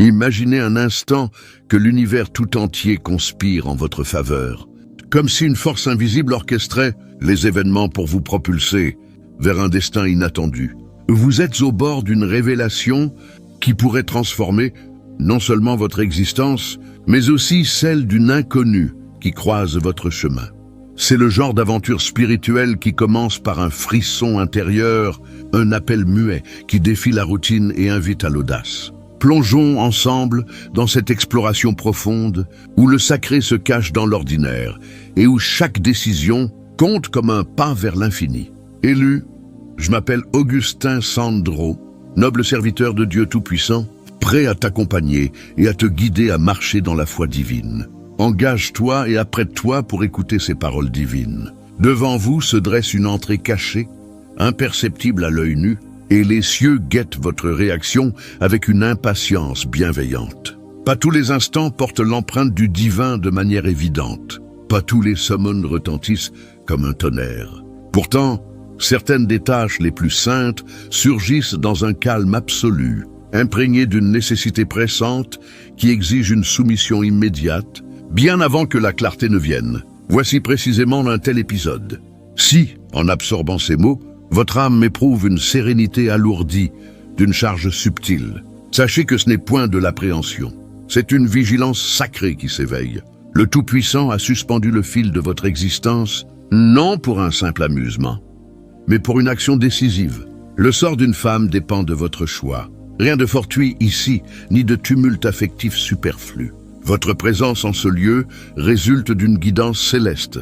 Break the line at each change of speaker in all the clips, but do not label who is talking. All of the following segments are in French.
Imaginez un instant que l'univers tout entier conspire en votre faveur, comme si une force invisible orchestrait les événements pour vous propulser vers un destin inattendu. Vous êtes au bord d'une révélation qui pourrait transformer non seulement votre existence, mais aussi celle d'une inconnue qui croise votre chemin. C'est le genre d'aventure spirituelle qui commence par un frisson intérieur, un appel muet qui défie la routine et invite à l'audace. Plongeons ensemble dans cette exploration profonde où le sacré se cache dans l'ordinaire et où chaque décision compte comme un pas vers l'infini. Élu, je m'appelle Augustin Sandro, noble serviteur de Dieu Tout-Puissant, prêt à t'accompagner et à te guider à marcher dans la foi divine. Engage-toi et apprête-toi pour écouter ces paroles divines. Devant vous se dresse une entrée cachée, imperceptible à l'œil nu, et les cieux guettent votre réaction avec une impatience bienveillante. Pas tous les instants portent l'empreinte du divin de manière évidente. Pas tous les summons retentissent comme un tonnerre. Pourtant, certaines des tâches les plus saintes surgissent dans un calme absolu, imprégné d'une nécessité pressante qui exige une soumission immédiate, bien avant que la clarté ne vienne. Voici précisément un tel épisode. Si, en absorbant ces mots, votre âme éprouve une sérénité alourdie d'une charge subtile, sachez que ce n'est point de l'appréhension. C'est une vigilance sacrée qui s'éveille. Le Tout-Puissant a suspendu le fil de votre existence, non pour un simple amusement, mais pour une action décisive. Le sort d'une femme dépend de votre choix. Rien de fortuit ici, ni de tumulte affectif superflu. Votre présence en ce lieu résulte d'une guidance céleste,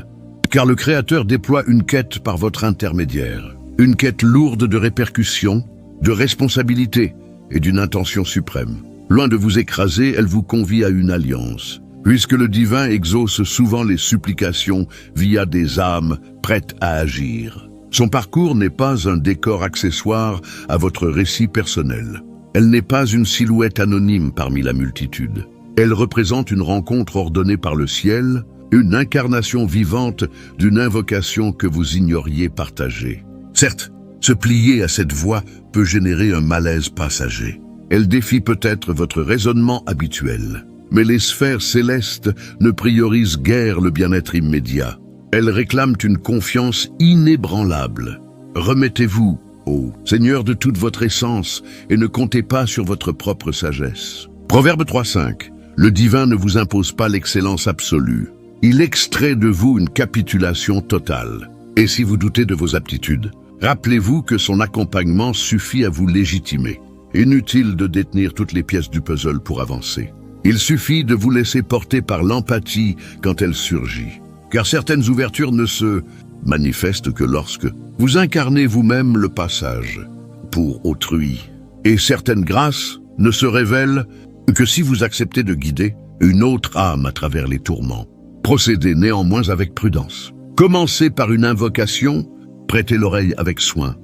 car le Créateur déploie une quête par votre intermédiaire. Une quête lourde de répercussions, de responsabilités et d'une intention suprême. Loin de vous écraser, elle vous convie à une alliance, puisque le divin exauce souvent les supplications via des âmes prêtes à agir. Son parcours n'est pas un décor accessoire à votre récit personnel. Elle n'est pas une silhouette anonyme parmi la multitude. Elle représente une rencontre ordonnée par le ciel, une incarnation vivante d'une invocation que vous ignoriez partager. Certes, se plier à cette voie peut générer un malaise passager. Elle défie peut-être votre raisonnement habituel. Mais les sphères célestes ne priorisent guère le bien-être immédiat. Elles réclament une confiance inébranlable. Remettez-vous, ô Seigneur, de toute votre essence et ne comptez pas sur votre propre sagesse. Proverbe 3.5. Le divin ne vous impose pas l'excellence absolue. Il extrait de vous une capitulation totale. Et si vous doutez de vos aptitudes, rappelez-vous que son accompagnement suffit à vous légitimer. Inutile de détenir toutes les pièces du puzzle pour avancer. Il suffit de vous laisser porter par l'empathie quand elle surgit. Car certaines ouvertures ne se manifestent que lorsque vous incarnez vous-même le passage pour autrui. Et certaines grâces ne se révèlent que si vous acceptez de guider une autre âme à travers les tourments. Procédez néanmoins avec prudence. Commencez par une invocation, prêtez l'oreille avec soin.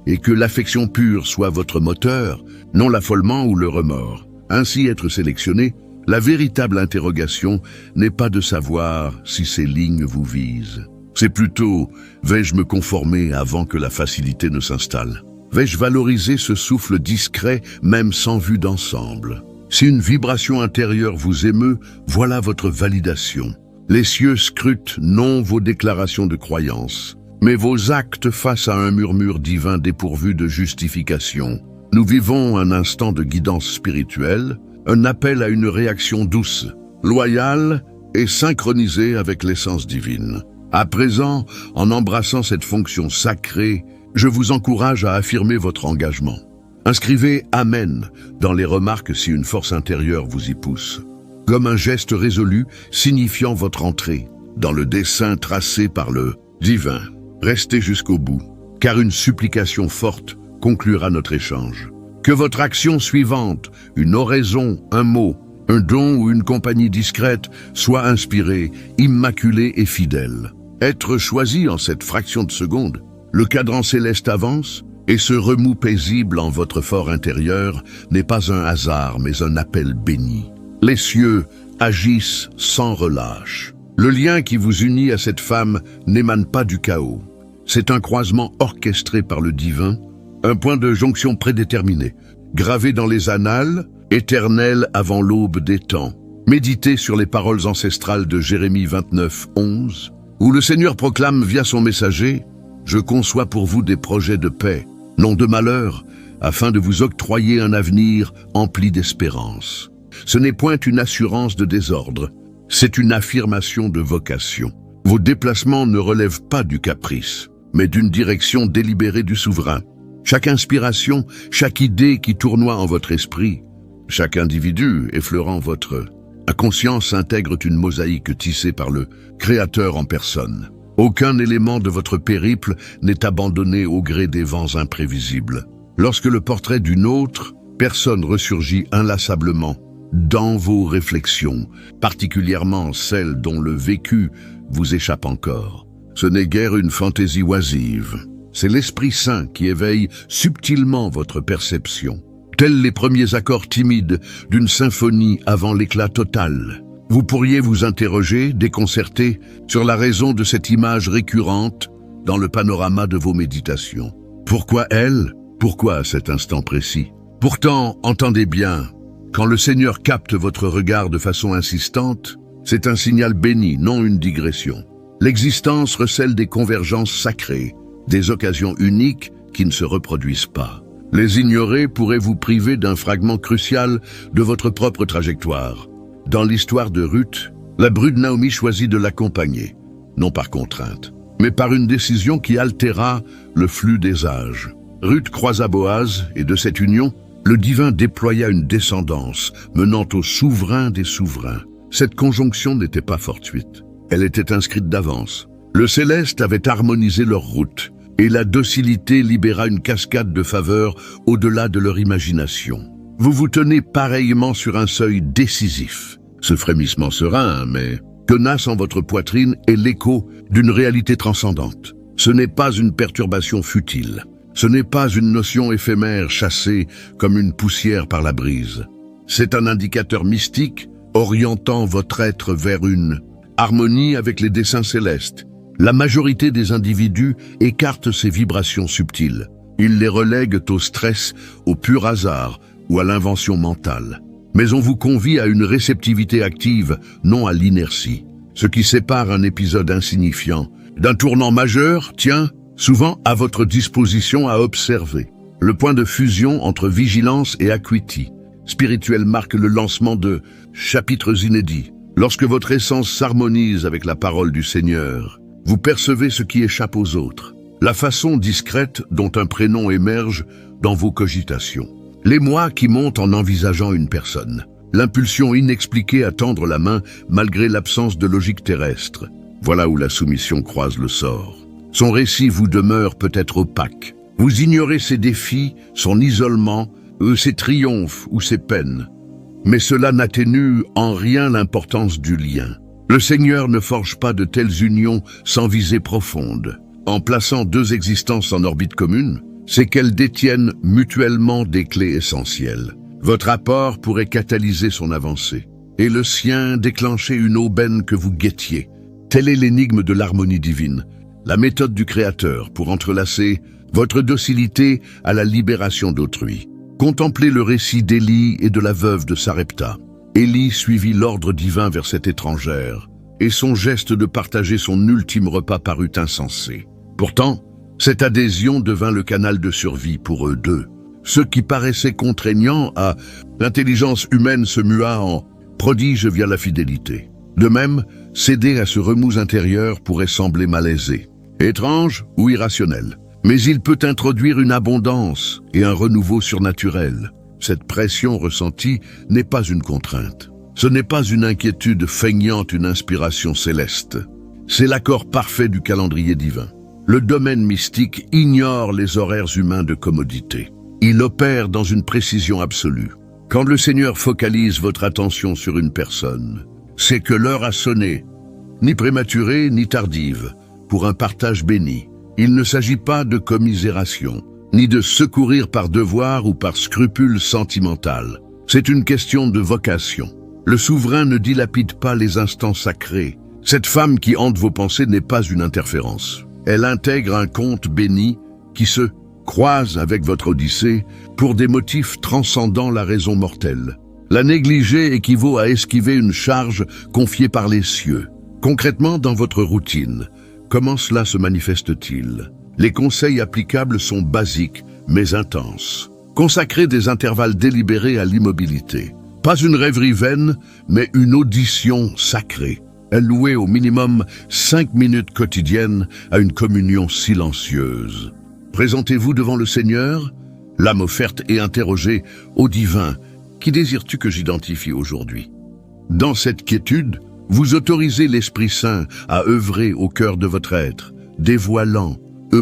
Et que l'affection pure soit votre moteur, non l'affolement ou le remords. Ainsi être sélectionné, la véritable interrogation n'est pas de savoir si ces lignes vous visent. C'est plutôt, vais-je me conformer avant que la facilité ne s'installe? Vais-je valoriser ce souffle discret, même sans vue d'ensemble? Si une vibration intérieure vous émeut, voilà votre validation. Les cieux scrutent non vos déclarations de croyance, mais vos actes face à un murmure divin dépourvu de justification. Nous vivons un instant de guidance spirituelle, un appel à une réaction douce, loyale et synchronisée avec l'essence divine. À présent, en embrassant cette fonction sacrée, je vous encourage à affirmer votre engagement. Inscrivez « Amen » dans les remarques si une force intérieure vous y pousse, comme un geste résolu signifiant votre entrée dans le dessein tracé par le divin. Restez jusqu'au bout, car une supplication forte conclura notre échange. Que votre action suivante, une oraison, un mot, un don ou une compagnie discrète, soit inspirée, immaculée et fidèle. Être choisi en cette fraction de seconde, le cadran céleste avance, et ce remous paisible en votre fort intérieur n'est pas un hasard, mais un appel béni. Les cieux agissent sans relâche. Le lien qui vous unit à cette femme n'émane pas du chaos. C'est un croisement orchestré par le divin, un point de jonction prédéterminé, gravé dans les annales, éternel avant l'aube des temps. Méditez sur les paroles ancestrales de Jérémie 29, 11, où le Seigneur proclame via son messager « Je conçois pour vous des projets de paix, non de malheur, afin de vous octroyer un avenir empli d'espérance. » Ce n'est point une assurance de désordre, c'est une affirmation de vocation. Vos déplacements ne relèvent pas du caprice, mais d'une direction délibérée du souverain. Chaque inspiration, chaque idée qui tournoie en votre esprit, chaque individu effleurant votre conscience intègre une mosaïque tissée par le Créateur en personne. Aucun élément de votre périple n'est abandonné au gré des vents imprévisibles. Lorsque le portrait d'une autre personne ressurgit inlassablement dans vos réflexions, particulièrement celles dont le vécu vous échappe encore, ce n'est guère une fantaisie oisive. C'est l'Esprit Saint qui éveille subtilement votre perception, tels les premiers accords timides d'une symphonie avant l'éclat total. Vous pourriez vous interroger, déconcerté, sur la raison de cette image récurrente dans le panorama de vos méditations. Pourquoi elle? Pourquoi à cet instant précis? Pourtant, entendez bien, quand le Seigneur capte votre regard de façon insistante, c'est un signal béni, non une digression. L'existence recèle des convergences sacrées, des occasions uniques qui ne se reproduisent pas. Les ignorer pourrait vous priver d'un fragment crucial de votre propre trajectoire. Dans l'histoire de Ruth, la bru de Naomi choisit de l'accompagner, non par contrainte, mais par une décision qui altéra le flux des âges. Ruth croisa Boaz, et de cette union, le divin déploya une descendance menant au souverain des souverains. Cette conjonction n'était pas fortuite, elle était inscrite d'avance. Le céleste avait harmonisé leur route, et la docilité libéra une cascade de faveurs au-delà de leur imagination. Vous vous tenez pareillement sur un seuil décisif. Ce frémissement serein, mais tenace en votre poitrine, est l'écho d'une réalité transcendante. Ce n'est pas une perturbation futile. Ce n'est pas une notion éphémère chassée comme une poussière par la brise. C'est un indicateur mystique orientant votre être vers une harmonie avec les desseins célestes. La majorité des individus écartent ces vibrations subtiles. Ils les relèguent au stress, au pur hasard ou à l'invention mentale. Mais on vous convie à une réceptivité active, non à l'inertie. Ce qui sépare un épisode insignifiant d'un tournant majeur tient souvent à votre disposition à observer. Le point de fusion entre vigilance et acuity spirituelle marque le lancement de chapitres inédits. Lorsque votre essence s'harmonise avec la parole du Seigneur, vous percevez ce qui échappe aux autres, la façon discrète dont un prénom émerge dans vos cogitations, l'émoi qui monte en envisageant une personne, l'impulsion inexpliquée à tendre la main malgré l'absence de logique terrestre. Voilà où la soumission croise le sort. Son récit vous demeure peut-être opaque. Vous ignorez ses défis, son isolement, ses triomphes ou ses peines. Mais cela n'atténue en rien l'importance du lien. Le Seigneur ne forge pas de telles unions sans visée profonde. En plaçant deux existences en orbite commune, c'est qu'elles détiennent mutuellement des clés essentielles. Votre apport pourrait catalyser son avancée, et le sien déclencher une aubaine que vous guettiez. Telle est l'énigme de l'harmonie divine, la méthode du Créateur pour entrelacer votre docilité à la libération d'autrui. Contemplez le récit d'Élie et de la veuve de Sarepta. Élie suivit l'ordre divin vers cette étrangère, et son geste de partager son ultime repas parut insensé. Pourtant, cette adhésion devint le canal de survie pour eux deux. Ce qui paraissait contraignant à l'intelligence humaine se mua en prodige via la fidélité. De même, céder à ce remous intérieur pourrait sembler malaisé, étrange ou irrationnel. Mais il peut introduire une abondance et un renouveau surnaturel. Cette pression ressentie n'est pas une contrainte. Ce n'est pas une inquiétude feignant une inspiration céleste. C'est l'accord parfait du calendrier divin. Le domaine mystique ignore les horaires humains de commodité. Il opère dans une précision absolue. Quand le Seigneur focalise votre attention sur une personne, c'est que l'heure a sonné, ni prématurée ni tardive, pour un partage béni. Il ne s'agit pas de commisération, ni de secourir par devoir ou par scrupule sentimental. C'est une question de vocation. Le souverain ne dilapide pas les instants sacrés. Cette femme qui hante vos pensées n'est pas une interférence. Elle intègre un conte béni qui se croise avec votre odyssée pour des motifs transcendant la raison mortelle. La négliger équivaut à esquiver une charge confiée par les cieux. Concrètement, dans votre routine, comment cela se manifeste-t-il? Les conseils applicables sont basiques, mais intenses. Consacrez des intervalles délibérés à l'immobilité. Pas une rêverie vaine, mais une audition sacrée. Allouez au minimum 5 minutes quotidiennes à une communion silencieuse. Présentez-vous devant le Seigneur, l'âme offerte et interrogée au divin. Qui désires-tu que j'identifie aujourd'hui? Dans cette quiétude, vous autorisez l'Esprit Saint à œuvrer au cœur de votre être, dévoilant,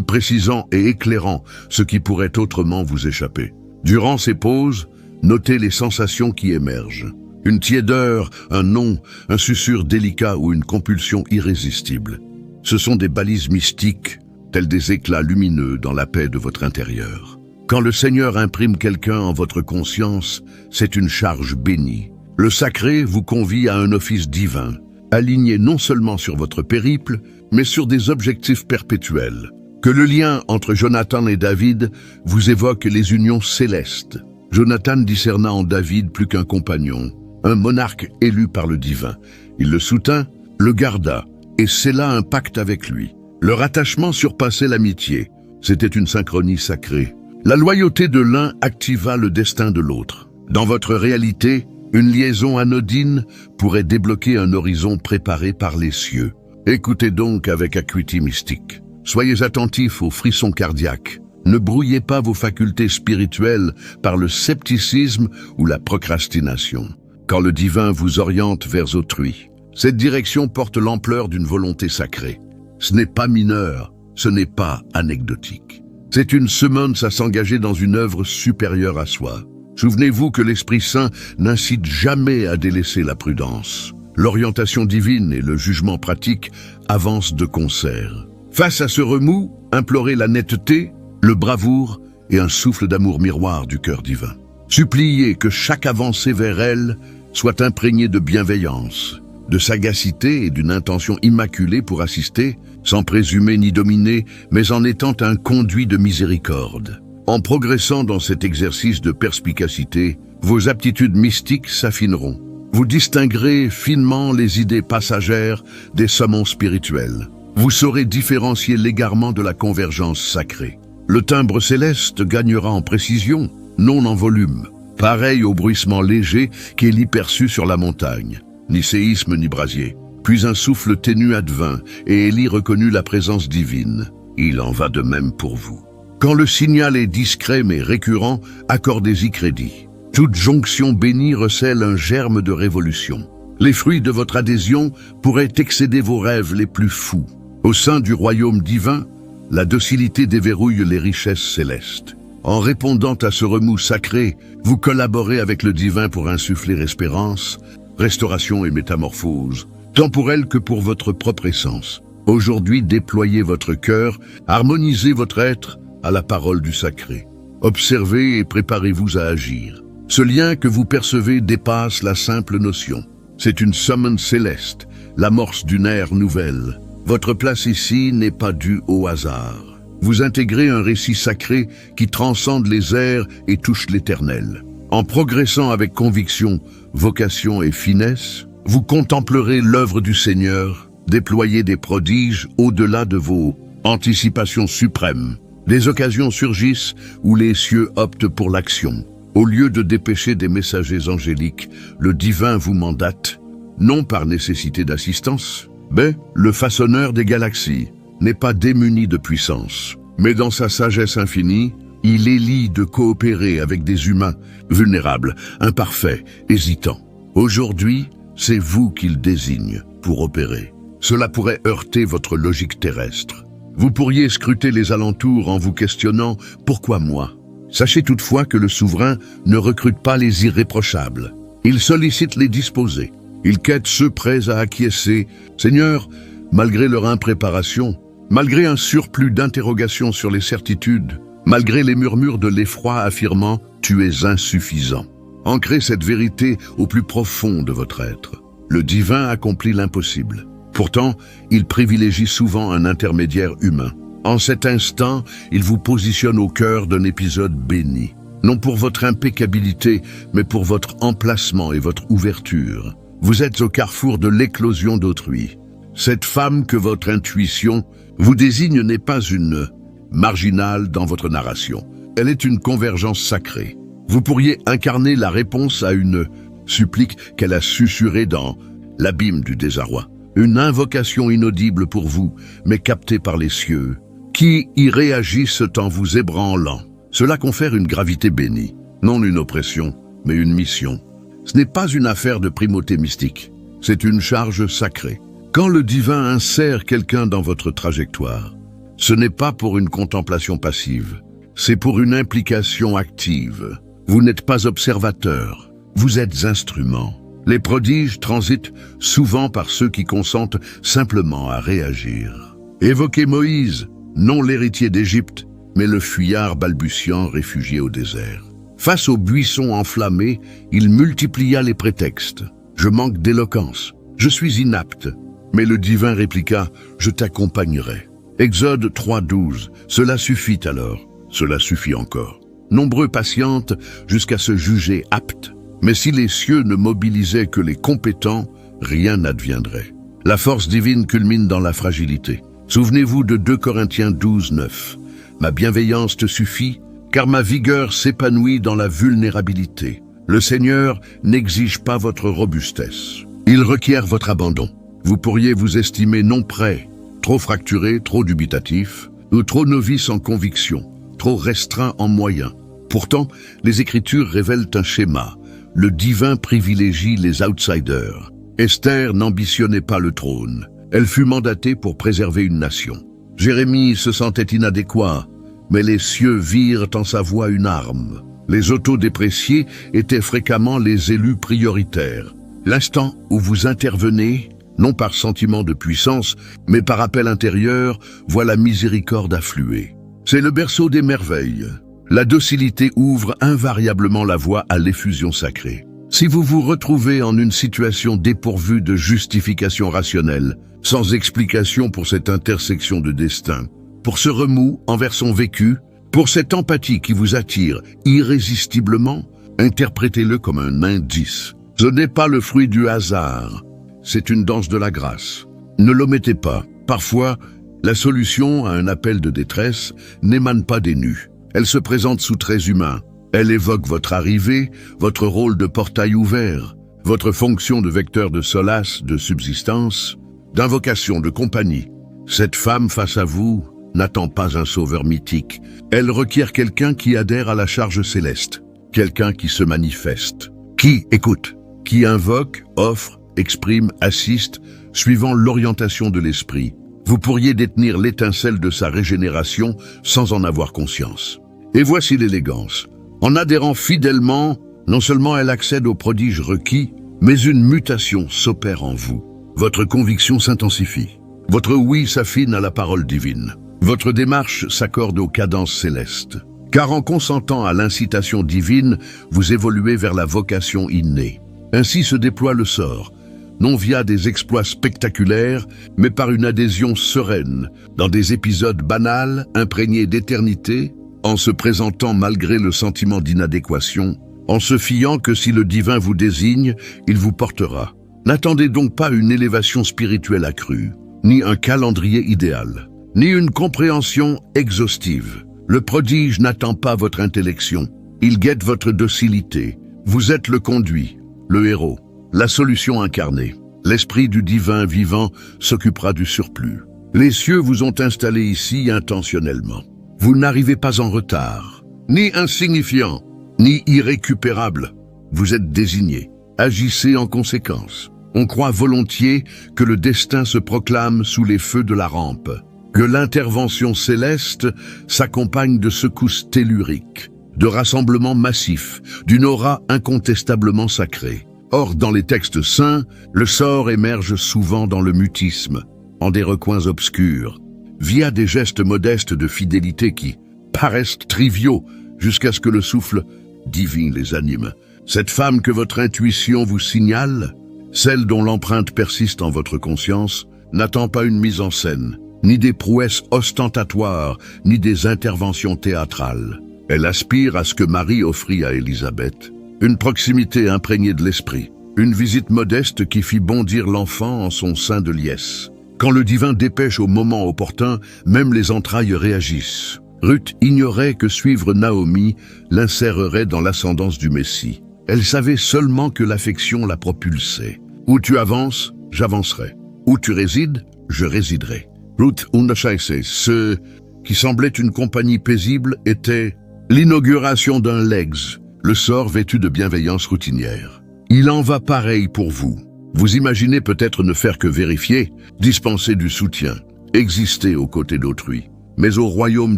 précisant et éclairant ce qui pourrait autrement vous échapper. Durant ces pauses, notez les sensations qui émergent. Une tiédeur, un non, un susurre délicat ou une compulsion irrésistible. Ce sont des balises mystiques, tels des éclats lumineux dans la paix de votre intérieur. Quand le Seigneur imprime quelqu'un en votre conscience, c'est une charge bénie. Le sacré vous convie à un office divin, aligné non seulement sur votre périple, mais sur des objectifs perpétuels. Que le lien entre Jonathan et David vous évoque les unions célestes. Jonathan discerna en David plus qu'un compagnon, un monarque élu par le divin. Il le soutint, le garda, et scella un pacte avec lui. Leur attachement surpassait l'amitié. C'était une synchronie sacrée. La loyauté de l'un activa le destin de l'autre. Dans votre réalité, une liaison anodine pourrait débloquer un horizon préparé par les cieux. Écoutez donc avec acuité mystique. Soyez attentifs aux frissons cardiaques. Ne brouillez pas vos facultés spirituelles par le scepticisme ou la procrastination. Quand le divin vous oriente vers autrui, cette direction porte l'ampleur d'une volonté sacrée. Ce n'est pas mineur, ce n'est pas anecdotique. C'est une summons à s'engager dans une œuvre supérieure à soi. Souvenez-vous que l'Esprit Saint n'incite jamais à délaisser la prudence. L'orientation divine et le jugement pratique avancent de concert. Face à ce remous, implorez la netteté, le bravoure et un souffle d'amour miroir du cœur divin. Suppliez que chaque avancée vers elle soit imprégnée de bienveillance, de sagacité et d'une intention immaculée pour assister, sans présumer ni dominer, mais en étant un conduit de miséricorde. En progressant dans cet exercice de perspicacité, vos aptitudes mystiques s'affineront. Vous distinguerez finement les idées passagères des summons spirituels. Vous saurez différencier l'égarement de la convergence sacrée. Le timbre céleste gagnera en précision, non en volume, pareil au bruissement léger qu'Élie perçut sur la montagne. Ni séisme ni brasier. Puis un souffle ténu advint, et Élie reconnut la présence divine. Il en va de même pour vous. Quand le signal est discret mais récurrent, accordez-y crédit. Toute jonction bénie recèle un germe de révolution. Les fruits de votre adhésion pourraient excéder vos rêves les plus fous. Au sein du royaume divin, la docilité déverrouille les richesses célestes. En répondant à ce remous sacré, vous collaborez avec le divin pour insuffler espérance, restauration et métamorphose, tant pour elle que pour votre propre essence. Aujourd'hui, déployez votre cœur, harmonisez votre être à la parole du sacré. Observez et préparez-vous à agir. Ce lien que vous percevez dépasse la simple notion. C'est une summons céleste, l'amorce d'une ère nouvelle. Votre place ici n'est pas due au hasard. Vous intégrez un récit sacré qui transcende les airs et touche l'éternel. En progressant avec conviction, vocation et finesse, vous contemplerez l'œuvre du Seigneur, déployer des prodiges au-delà de vos anticipations suprêmes. Des occasions surgissent où les cieux optent pour l'action. Au lieu de dépêcher des messagers angéliques, le divin vous mandate, non par nécessité d'assistance, mais le façonneur des galaxies n'est pas démuni de puissance, mais dans sa sagesse infinie, il élit de coopérer avec des humains vulnérables, imparfaits, hésitants. Aujourd'hui, c'est vous qu'il désigne pour opérer. Cela pourrait heurter votre logique terrestre. Vous pourriez scruter les alentours en vous questionnant « Pourquoi moi ?» Sachez toutefois que le souverain ne recrute pas les irréprochables. Il sollicite les disposés. Il quête ceux prêts à acquiescer. Seigneur, malgré leur impréparation, malgré un surplus d'interrogations sur les certitudes, malgré les murmures de l'effroi affirmant « Tu es insuffisant ». Ancrez cette vérité au plus profond de votre être. Le divin accomplit l'impossible. Pourtant, il privilégie souvent un intermédiaire humain. En cet instant, il vous positionne au cœur d'un épisode béni. Non pour votre impeccabilité, mais pour votre emplacement et votre ouverture. Vous êtes au carrefour de l'éclosion d'autrui. Cette femme que votre intuition vous désigne n'est pas une marginale dans votre narration. Elle est une convergence sacrée. Vous pourriez incarner la réponse à une supplique qu'elle a susurrée dans l'abîme du désarroi. Une invocation inaudible pour vous, mais captée par les cieux, qui y réagissent en vous ébranlant. Cela confère une gravité bénie, non une oppression, mais une mission. Ce n'est pas une affaire de primauté mystique, c'est une charge sacrée. Quand le divin insère quelqu'un dans votre trajectoire, ce n'est pas pour une contemplation passive, c'est pour une implication active. Vous n'êtes pas observateur, vous êtes instrument. Les prodiges transitent souvent par ceux qui consentent simplement à réagir. Évoquez Moïse, non l'héritier d'Égypte, mais le fuyard balbutiant réfugié au désert. Face aux buissons enflammés, il multiplia les prétextes. Je manque d'éloquence, je suis inapte. Mais le divin répliqua, je t'accompagnerai. Exode 3:12, cela suffit alors, cela suffit encore. Nombreux patientent jusqu'à se juger aptes. Mais si les cieux ne mobilisaient que les compétents, rien n'adviendrait. La force divine culmine dans la fragilité. Souvenez-vous de 2 Corinthiens 12:9. Ma bienveillance te suffit, car ma vigueur s'épanouit dans la vulnérabilité. Le Seigneur n'exige pas votre robustesse. Il requiert votre abandon. Vous pourriez vous estimer non prêt, trop fracturé, trop dubitatif, ou trop novice en conviction, trop restreint en moyens. Pourtant, les Écritures révèlent un schéma. Le divin privilégie les outsiders. Esther n'ambitionnait pas le trône. Elle fut mandatée pour préserver une nation. Jérémie se sentait inadéquat, mais les cieux virent en sa voix une arme. Les autodépréciés étaient fréquemment les élus prioritaires. L'instant où vous intervenez, non par sentiment de puissance, mais par appel intérieur, voit la miséricorde affluer. C'est le berceau des merveilles. La docilité ouvre invariablement la voie à l'effusion sacrée. Si vous vous retrouvez en une situation dépourvue de justification rationnelle, sans explication pour cette intersection de destin, pour ce remous envers son vécu, pour cette empathie qui vous attire irrésistiblement, interprétez-le comme un indice. Ce n'est pas le fruit du hasard, c'est une danse de la grâce. Ne l'omettez pas. Parfois, la solution à un appel de détresse n'émane pas des nus. Elle se présente sous traits humains. Elle évoque votre arrivée, votre rôle de portail ouvert, votre fonction de vecteur de solace, de subsistance, d'invocation, de compagnie. Cette femme face à vous n'attend pas un sauveur mythique. Elle requiert quelqu'un qui adhère à la charge céleste, quelqu'un qui se manifeste, qui écoute, qui invoque, offre, exprime, assiste, suivant l'orientation de l'esprit. Vous pourriez détenir l'étincelle de sa régénération sans en avoir conscience. Et voici l'élégance. En adhérant fidèlement, non seulement elle accède aux prodiges requis, mais une mutation s'opère en vous. Votre conviction s'intensifie. Votre oui s'affine à la parole divine. Votre démarche s'accorde aux cadences célestes. Car en consentant à l'incitation divine, vous évoluez vers la vocation innée. Ainsi se déploie le sort, non via des exploits spectaculaires, mais par une adhésion sereine, dans des épisodes banals, imprégnés d'éternité, en se présentant malgré le sentiment d'inadéquation, en se fiant que si le divin vous désigne, il vous portera. N'attendez donc pas une élévation spirituelle accrue, ni un calendrier idéal, ni une compréhension exhaustive. Le prodige n'attend pas votre intellection, il guette votre docilité. Vous êtes le conduit, le héros, la solution incarnée. L'esprit du divin vivant s'occupera du surplus. Les cieux vous ont installé ici intentionnellement. Vous n'arrivez pas en retard, ni insignifiant, ni irrécupérable. Vous êtes désigné. Agissez en conséquence. On croit volontiers que le destin se proclame sous les feux de la rampe, que l'intervention céleste s'accompagne de secousses telluriques, de rassemblements massifs, d'une aura incontestablement sacrée. Or, dans les textes saints, le sort émerge souvent dans le mutisme, en des recoins obscurs, via des gestes modestes de fidélité qui paraissent triviaux jusqu'à ce que le souffle divin les anime. Cette femme que votre intuition vous signale, celle dont l'empreinte persiste en votre conscience, n'attend pas une mise en scène. ni des prouesses ostentatoires, ni des interventions théâtrales. Elle aspire à ce que Marie offrit à Élisabeth, une proximité imprégnée de l'esprit, une visite modeste qui fit bondir l'enfant en son sein de liesse. Quand le divin dépêche au moment opportun, même les entrailles réagissent. Ruth ignorait que suivre Naomi l'insérerait dans l'ascendance du Messie. Elle savait seulement que l'affection la propulsait. Où tu avances, j'avancerai. Où tu résides, je résiderai. Ruth Unterscheisse, ce qui semblait une compagnie paisible, était l'inauguration d'un legs, le sort vêtu de bienveillance routinière. Il en va pareil pour vous. Vous imaginez peut-être ne faire que vérifier, dispenser du soutien, exister aux côtés d'autrui. Mais au royaume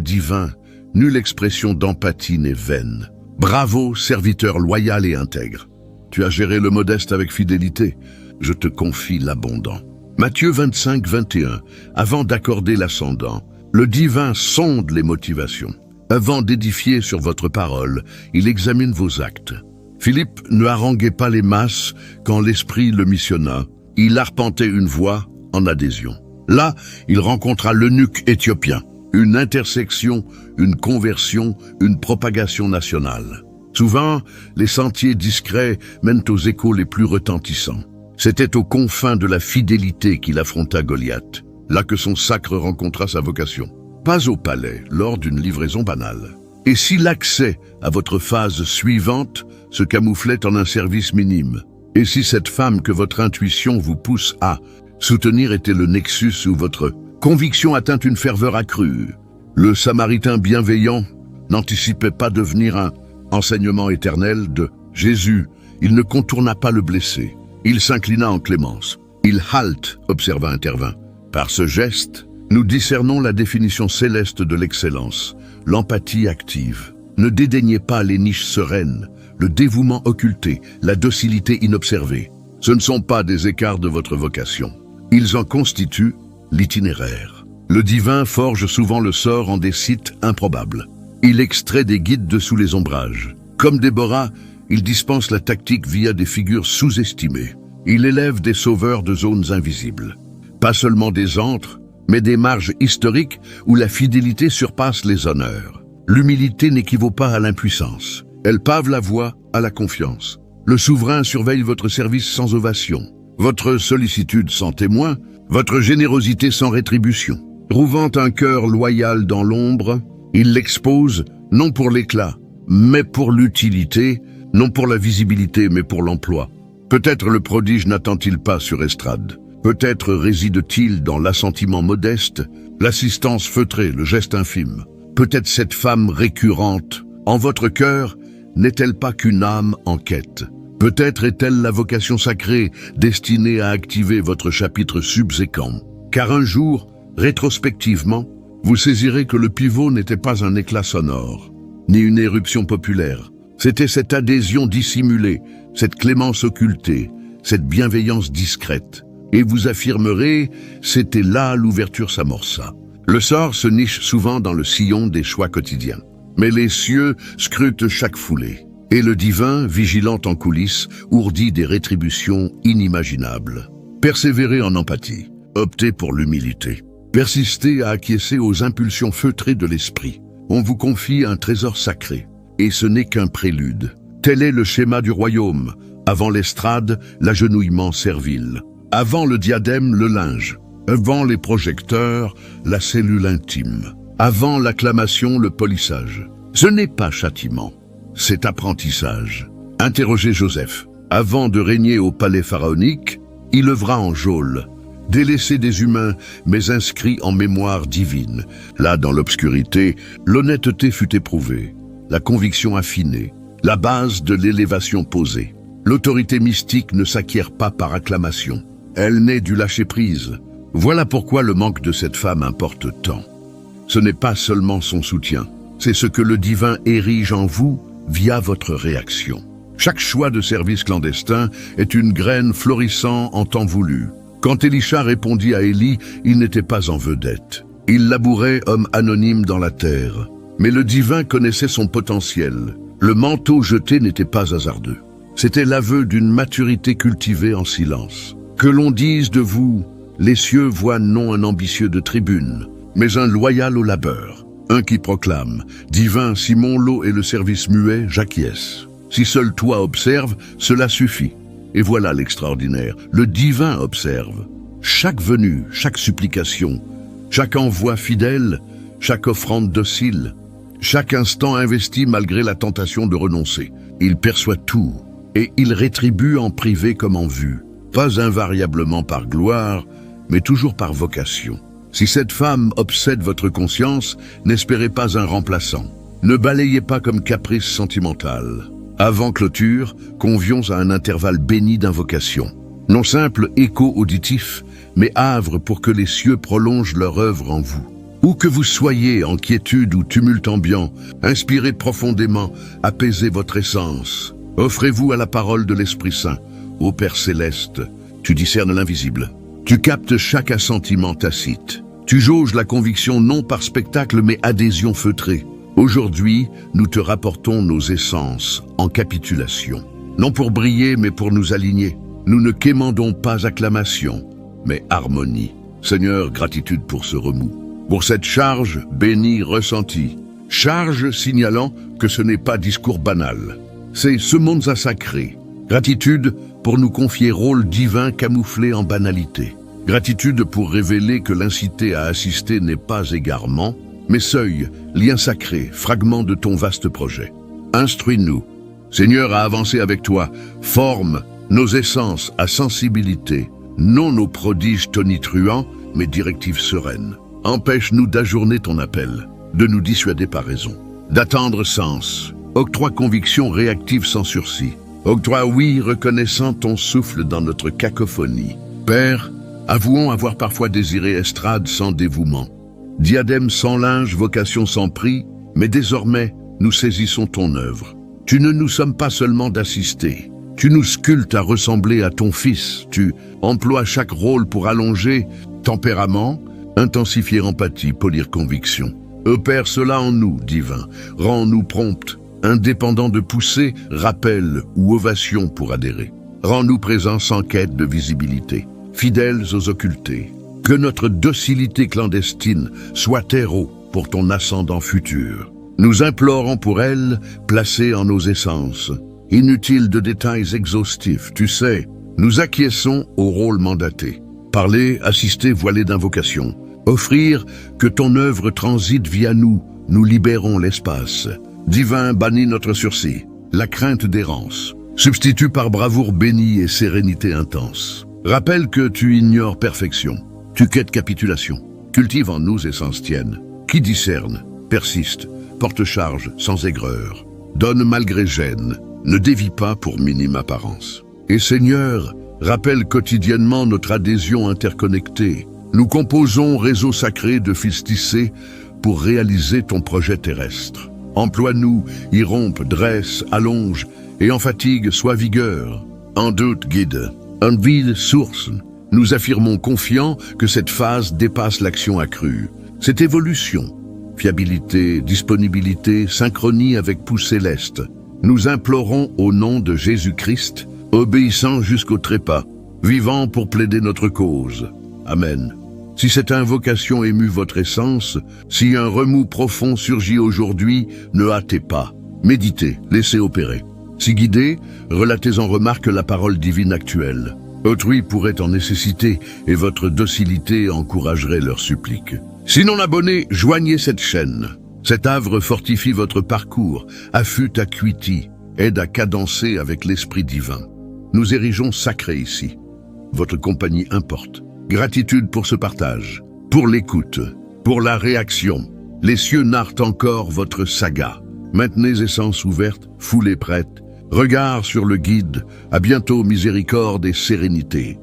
divin, nulle expression d'empathie n'est vaine. Bravo, serviteur loyal et intègre. Tu as géré le modeste avec fidélité. Je te confie l'abondant. Matthieu 25, 21. Avant d'accorder l'ascendant, le divin sonde les motivations. Avant d'édifier sur votre parole, il examine vos actes. Philippe ne haranguait pas les masses quand l'Esprit le missionna. Il arpentait une voie en adhésion. Là, il rencontra l'eunuque éthiopien. Une intersection, une conversion, une propagation nationale. Souvent, les sentiers discrets mènent aux échos les plus retentissants. C'était aux confins de la fidélité qu'il affronta Goliath, là que son sacre rencontra sa vocation. Pas au palais, lors d'une livraison banale. Et si l'accès à votre phase suivante se camouflait en un service minime? Et si cette femme que votre intuition vous pousse à soutenir était le nexus où votre conviction atteint une ferveur accrue? Le Samaritain bienveillant n'anticipait pas devenir un enseignement éternel de Jésus. Il ne contourna pas le blessé. Il s'inclina en clémence. Il halte, observa intervint. Par ce geste, nous discernons la définition céleste de l'excellence, l'empathie active. Ne dédaignez pas les niches sereines, le dévouement occulté, la docilité inobservée. Ce ne sont pas des écarts de votre vocation. Ils en constituent l'itinéraire. Le divin forge souvent le sort en des sites improbables. Il extrait des guides de sous les ombrages. Comme Déborah, il dispense la tactique via des figures sous-estimées. Il élève des sauveurs de zones invisibles. Pas seulement des antres, mais des marges historiques où la fidélité surpasse les honneurs. L'humilité n'équivaut pas à l'impuissance. Elle pave la voie à la confiance. Le souverain surveille votre service sans ovation, votre sollicitude sans témoin, votre générosité sans rétribution. Trouvant un cœur loyal dans l'ombre, il l'expose non pour l'éclat, mais pour l'utilité, non pour la visibilité, mais pour l'emploi. Peut-être le prodige n'attend-il pas sur estrade. Peut-être réside-t-il dans l'assentiment modeste, l'assistance feutrée, le geste infime. Peut-être cette femme récurrente, en votre cœur, n'est-elle pas qu'une âme en quête? Peut-être est-elle la vocation sacrée, destinée à activer votre chapitre subséquent. Car un jour, rétrospectivement, vous saisirez que le pivot n'était pas un éclat sonore, ni une éruption populaire. C'était cette adhésion dissimulée, cette clémence occultée, cette bienveillance discrète. Et vous affirmerez, c'était là l'ouverture s'amorça. Le sort se niche souvent dans le sillon des choix quotidiens. Mais les cieux scrutent chaque foulée. Et le divin, vigilant en coulisses, ourdit des rétributions inimaginables. Persévérez en empathie, optez pour l'humilité. Persistez à acquiescer aux impulsions feutrées de l'esprit. On vous confie un trésor sacré. Et ce n'est qu'un prélude. Tel est le schéma du royaume. Avant l'estrade, l'agenouillement servile. Avant le diadème, le linge. Avant les projecteurs, la cellule intime. Avant l'acclamation, le polissage. Ce n'est pas châtiment, c'est apprentissage. Interrogez Joseph. Avant de régner au palais pharaonique, il œuvra en geôle. Délaissé des humains, mais inscrit en mémoire divine. Là, dans l'obscurité, l'honnêteté fut éprouvée, la conviction affinée, la base de l'élévation posée. L'autorité mystique ne s'acquiert pas par acclamation. Elle naît du lâcher-prise. Voilà pourquoi le manque de cette femme importe tant. Ce n'est pas seulement son soutien, c'est ce que le divin érige en vous via votre réaction. Chaque choix de service clandestin est une graine florissant en temps voulu. Quand Élisha répondit à Élie, il n'était pas en vedette. Il labourait homme anonyme dans la terre. Mais le divin connaissait son potentiel. Le manteau jeté n'était pas hasardeux. C'était l'aveu d'une maturité cultivée en silence. Que l'on dise de vous Les cieux voient non un ambitieux de tribune, mais un loyal au labeur, un qui proclame « Divin, si mon lot est le service muet, j'acquiesce. Si seul toi observes, cela suffit. » Et voilà l'extraordinaire, le divin observe. Chaque venue, chaque supplication, chaque envoi fidèle, chaque offrande docile, chaque instant investi malgré la tentation de renoncer. Il perçoit tout, et il rétribue en privé comme en vue, pas invariablement par gloire, mais toujours par vocation. Si cette femme obsède votre conscience, n'espérez pas un remplaçant. Ne balayez pas comme caprice sentimental. Avant clôture, convions à un intervalle béni d'invocation. Non simple écho auditif, mais havre pour que les cieux prolongent leur œuvre en vous. Où que vous soyez, en quiétude ou tumulte ambiant, inspirez profondément, apaisez votre essence. Offrez-vous à la parole de l'Esprit Saint. Ô Père céleste, tu discernes l'invisible. Tu captes chaque assentiment tacite. Tu jauges la conviction non par spectacle mais adhésion feutrée. Aujourd'hui, nous te rapportons nos essences en capitulation. Non pour briller mais pour nous aligner. Nous ne quémandons pas acclamation, mais harmonie. Seigneur, gratitude pour ce remous. Pour cette charge bénie ressentie. Charge signalant que ce n'est pas discours banal. C'est ce monde sacré. Gratitude pour nous confier rôle divin camouflé en banalité. Gratitude pour révéler que l'incité à assister n'est pas égarement, mais seuil, lien sacré, fragment de ton vaste projet. Instruis-nous, Seigneur, à avancer avec toi. Forme nos essences à sensibilité, non nos prodiges tonitruants, mais directives sereines. Empêche-nous d'ajourner ton appel, de nous dissuader par raison, d'attendre sens. Octroie conviction réactive sans sursis. Octroie oui reconnaissant ton souffle dans notre cacophonie. Père, avouons avoir parfois désiré estrade sans dévouement, diadème sans linge, vocation sans prix, mais désormais nous saisissons ton œuvre. Tu ne nous sommes pas seulement d'assister, tu nous sculptes à ressembler à ton Fils, tu emploies chaque rôle pour allonger tempérament, intensifier empathie, polir conviction. Opère cela en nous, divin, rends-nous promptes, indépendants de poussées, rappels ou ovations pour adhérer. Rends-nous présents sans quête de visibilité, fidèles aux occultés. Que notre docilité clandestine soit terreau pour ton ascendant futur. Nous implorons pour elle, placée en nos essences. Inutile de détails exhaustifs, tu sais, nous acquiesçons au rôle mandaté. Parler, assister, voiler d'invocation. Offrir que ton œuvre transite via nous, nous libérons l'espace. Divin bannit notre sursis, la crainte d'errance. Substitue par bravoure bénie et sérénité intense. Rappelle que tu ignores perfection. Tu quêtes capitulation. Cultive en nous essence tienne. Qui discerne, persiste, porte charge sans aigreur. Donne malgré gêne, ne dévie pas pour minime apparence. Et Seigneur, rappelle quotidiennement notre adhésion interconnectée. Nous composons réseau sacré de fils tissés pour réaliser ton projet terrestre. Emploie-nous, irrompe, dresse, allonge, et en fatigue, sois vigueur. En doute, guide. En vide, source. Nous affirmons confiants que cette phase dépasse l'action accrue. Cette évolution, fiabilité, disponibilité, synchronie avec pouls céleste. Nous implorons au nom de Jésus-Christ, obéissant jusqu'au trépas, vivant pour plaider notre cause. Amen. Si cette invocation émue votre essence, si un remous profond surgit aujourd'hui, ne hâtez pas. Méditez, laissez opérer. Si guidé, relatez en remarque la parole divine actuelle. Autrui pourrait en nécessiter et votre docilité encouragerait leur supplique. Si non abonné, joignez cette chaîne. Cet havre fortifie votre parcours, affûte acuity, aide à cadencer avec l'esprit divin. Nous érigeons sacré ici. Votre compagnie importe. Gratitude pour ce partage, pour l'écoute, pour la réaction. Les cieux narrent encore votre saga. Maintenez essence ouverte, foulée prête. Regard sur le guide. À bientôt, miséricorde et sérénité.